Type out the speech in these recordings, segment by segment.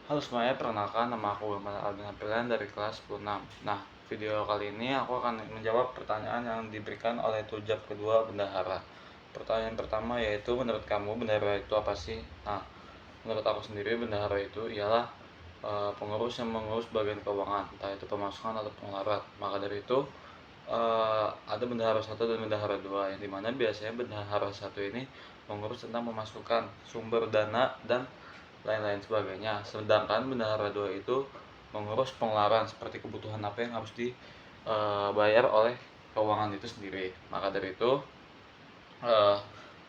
Halo semuanya, perkenalkan nama aku Muhammad Alvin Aprillian dari kelas 10-6. Nah, video kali ini aku akan menjawab pertanyaan yang diberikan oleh tujab kedua bendahara. Pertanyaan pertama yaitu, menurut kamu bendahara itu apa sih? Nah, menurut aku sendiri bendahara itu ialah pengurus yang mengurus bagian keuangan, entah itu pemasukan atau pengeluaran. Maka dari itu ada bendahara satu dan bendahara dua, yang dimana biasanya bendahara satu ini mengurus tentang pemasukan, sumber dana, dan lain-lain sebagainya. Sedangkan bendahara dua itu mengurus pengeluaran, seperti kebutuhan apa yang harus dibayar oleh keuangan itu sendiri. Maka dari itu eh,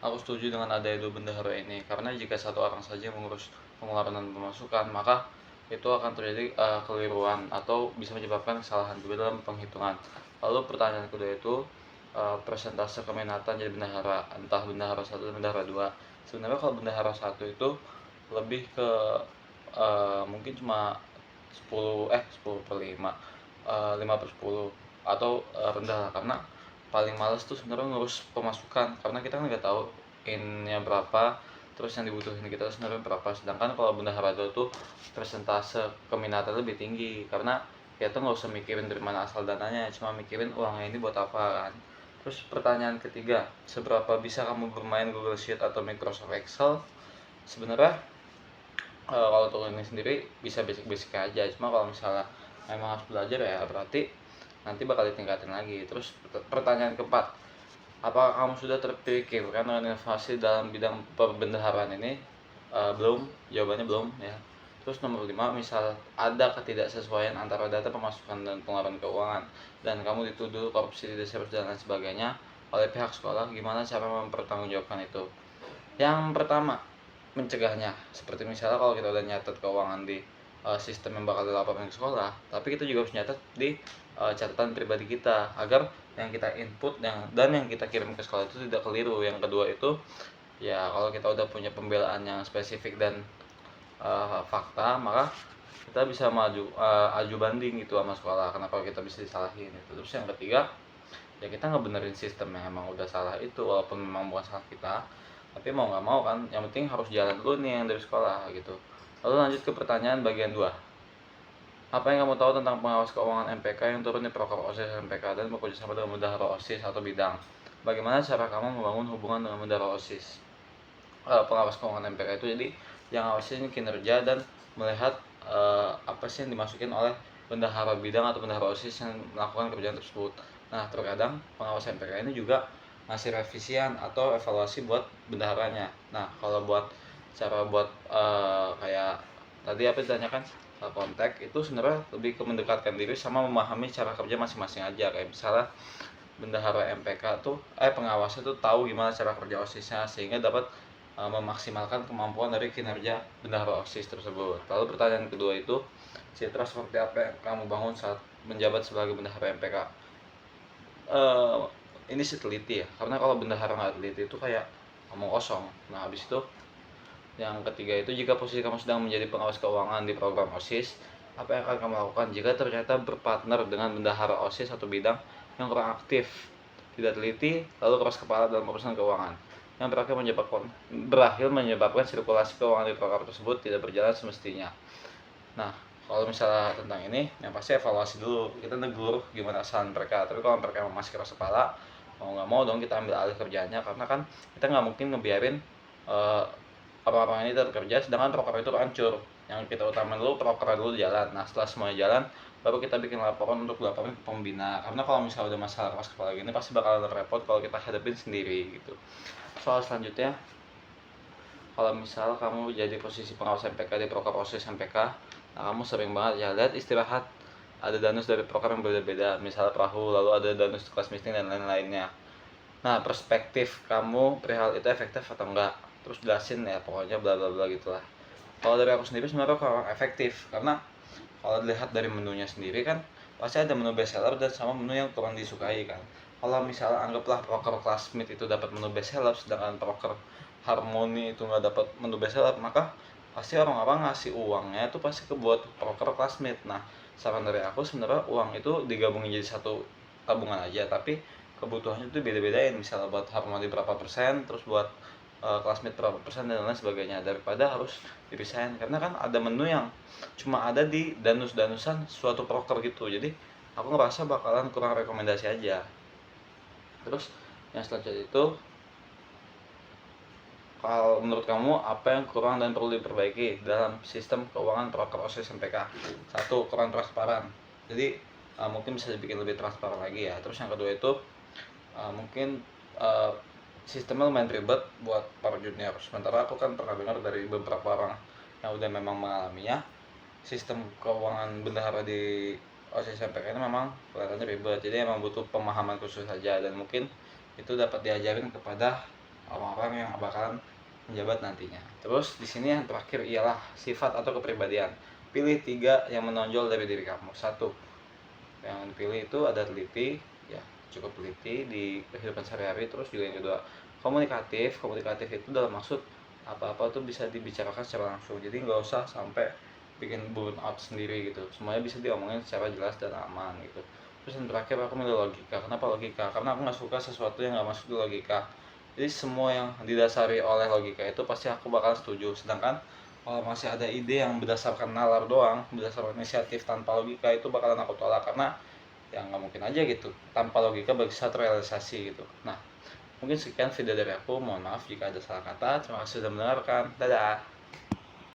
aku setuju dengan adanya dua bendahara ini, karena jika satu orang saja mengurus pengeluaran dan pemasukan, maka itu akan terjadi keliruan atau bisa menyebabkan kesalahan juga dalam penghitungan. Lalu pertanyaan kedua itu, persentase keminatan jadi bendahara, entah bendahara satu dan bendahara dua. Sebenarnya kalau bendahara satu itu lebih ke mungkin cuma 10 per 5, 5/10, atau rendah lah, karena paling males tuh sebenarnya ngurus pemasukan, karena kita kan nggak tahu innya berapa, terus yang dibutuhin kita sebenarnya berapa. Sedangkan kalau bendahara dua tuh persentase keminatan lebih tinggi, karena kita nggak usah mikirin dari mana asal dananya, cuma mikirin uangnya ini buat apa kan. Terus pertanyaan ketiga, seberapa bisa kamu bermain Google Sheet atau Microsoft Excel? Sebenarnya kalau untuk ini sendiri bisa basic-basic aja, cuma kalau misalnya memang harus belajar ya berarti nanti bakal ditingkatin lagi. Terus pertanyaan keempat, apakah kamu sudah terpikirkan dengan inovasi dalam bidang perbendaharaan ini? Belum, jawabannya belum ya. Terus nomor 5, misal ada ketidaksesuaian antara data pemasukan dan pengeluaran keuangan, dan kamu dituduh korupsi, tidak serius dan lain sebagainya oleh pihak sekolah, gimana cara mempertanggungjawabkan itu? Yang pertama, mencegahnya. Seperti misalnya kalau kita udah nyatet keuangan di sistem yang bakal dilaporkan ke sekolah, tapi kita juga harus nyatet di catatan pribadi kita, agar yang kita input dan yang kita kirim ke sekolah itu tidak keliru. Yang kedua itu, ya kalau kita udah punya pembelaan yang spesifik dan fakta, maka kita bisa aju banding gitu sama sekolah, kenapa kita bisa disalahin itu. Terus yang ketiga, ya kita ngebenerin sistem yang emang udah salah itu, walaupun memang bukan salah kita, tapi mau nggak mau kan yang penting harus jalan dulu nih yang dari sekolah gitu. Lalu lanjut ke pertanyaan bagian 2, apa yang kamu tahu tentang pengawas keuangan MPK yang turun di proker OSIS MPK dan bekerja sama dengan bendahara OSIS atau bidang? Bagaimana cara kamu membangun hubungan dengan bendahara OSIS? Pengawas keuangan MPK itu jadi yang ngawasin kinerja dan melihat apa sih yang dimasukin oleh bendahara bidang atau bendahara OSIS yang melakukan kerjaan tersebut. Nah, terkadang pengawas MPK ini juga ngasih revisian atau evaluasi buat bendaharanya. Nah, kalau buat cara buat kayak tadi apa ditanyakan, kontak itu sebenarnya lebih ke mendekatkan diri sama memahami cara kerja masing-masing aja. Kayak misalnya bendahara MPK tuh pengawasnya tuh tahu gimana cara kerja OSISnya, sehingga dapat memaksimalkan kemampuan dari kinerja bendahara OSIS tersebut. Lalu pertanyaan kedua itu, citra seperti apa yang kamu bangun saat menjabat sebagai bendahara MPK? Ini sih teliti ya, karena kalau bendahara nggak teliti itu kayak ngomong kosong. Nah, habis itu yang ketiga itu, jika posisi kamu sedang menjadi pengawas keuangan di program OSIS, apa yang akan kamu lakukan jika ternyata berpartner dengan bendahara OSIS atau bidang yang kurang aktif, tidak teliti, lalu keras kepala dalam urusan keuangan, yang berakhir menyebabkan sirkulasi keuangan di program tersebut tidak berjalan semestinya? Nah, kalau misalnya tentang ini, yang pasti evaluasi dulu, kita negur gimana kesalahan mereka. Tapi kalau mereka masih keras kepala, mau nggak mau dong kita ambil alih kerjanya, karena kan kita nggak mungkin ngebiarin orang-orang ini tetap kerja sedangkan proker itu hancur. Yang kita utamain dulu, proker dulu jalan. Nah, setelah semuanya jalan, baru kita bikin laporan untuk laporin ke pembina. Karena kalau misalnya udah masalah keras kepala gini, pasti bakal repot kalau kita hadapin sendiri gitu. Soal selanjutnya, kalau misal kamu jadi posisi pengawas MPK di proker OSIS MPK, nah kamu sering banget ya lihat istirahat ada danus dari proker yang berbeda-beda, misalnya perahu, lalu ada danus kelas meeting dan lain-lainnya. Nah, perspektif kamu perihal itu efektif atau enggak? Terus jelasin ya, pokoknya bla bla bla gitulah. Kalau dari aku sendiri sebenarnya kurang efektif, karena kalau dilihat dari menunya sendiri kan pasti ada menu best seller dan sama menu yang kurang disukai kan. Kalau misalnya anggaplah proker classmate itu dapat menu best seller, sedangkan proker harmoni itu nggak dapat menu best seller, maka pasti orang-orang ngasih uangnya itu pasti ke buat proker classmate. Nah, saran dari aku sebenarnya uang itu digabungin jadi satu tabungan aja, tapi kebutuhannya itu beda-bedain. Misalnya buat harmoni berapa persen, terus buat classmate berapa persen dan lain sebagainya, daripada harus dipisahin. Karena kan ada menu yang cuma ada di danus-danusan suatu proker gitu, jadi aku ngerasa bakalan kurang rekomendasi aja. Terus yang selanjutnya itu, kalau menurut kamu apa yang kurang dan perlu diperbaiki dalam sistem keuangan proker OSIS MPK? Satu, kurang transparan. Jadi mungkin bisa dibikin lebih transparan lagi ya. Terus yang kedua itu mungkin sistemnya lumayan ribet buat para junior. Sementara aku kan pernah dengar dari beberapa orang yang udah memang mengalaminya, sistem keuangan bendahara di OSIS MPK ini memang kelihatannya ribet. Jadi emang butuh pemahaman khusus saja, dan mungkin itu dapat diajarin kepada orang-orang yang bakalan menjabat nantinya. Terus di sini yang terakhir ialah sifat atau kepribadian. Pilih 3 yang menonjol dari diri kamu. Satu, yang dipilih itu ada teliti, ya cukup teliti di kehidupan sehari-hari. Terus juga yang kedua, komunikatif. Komunikatif itu dalam maksud apa-apa tuh bisa dibicarakan secara langsung. Jadi nggak usah sampai bikin burn out sendiri gitu. Semuanya bisa diomongin secara jelas dan aman gitu. Terus yang terakhir aku milih logika. Kenapa logika? Karena aku nggak suka sesuatu yang nggak masuk di logika. Jadi semua yang didasari oleh logika itu pasti aku bakal setuju. Sedangkan kalau masih ada ide yang berdasarkan nalar doang, berdasarkan inisiatif tanpa logika, itu bakalan aku tolak. Karena ya nggak mungkin aja gitu tanpa logika bisa terrealisasi gitu. Nah, mungkin sekian video dari aku. Mohon maaf jika ada salah kata. Terima kasih sudah mendengarkan. Dadah.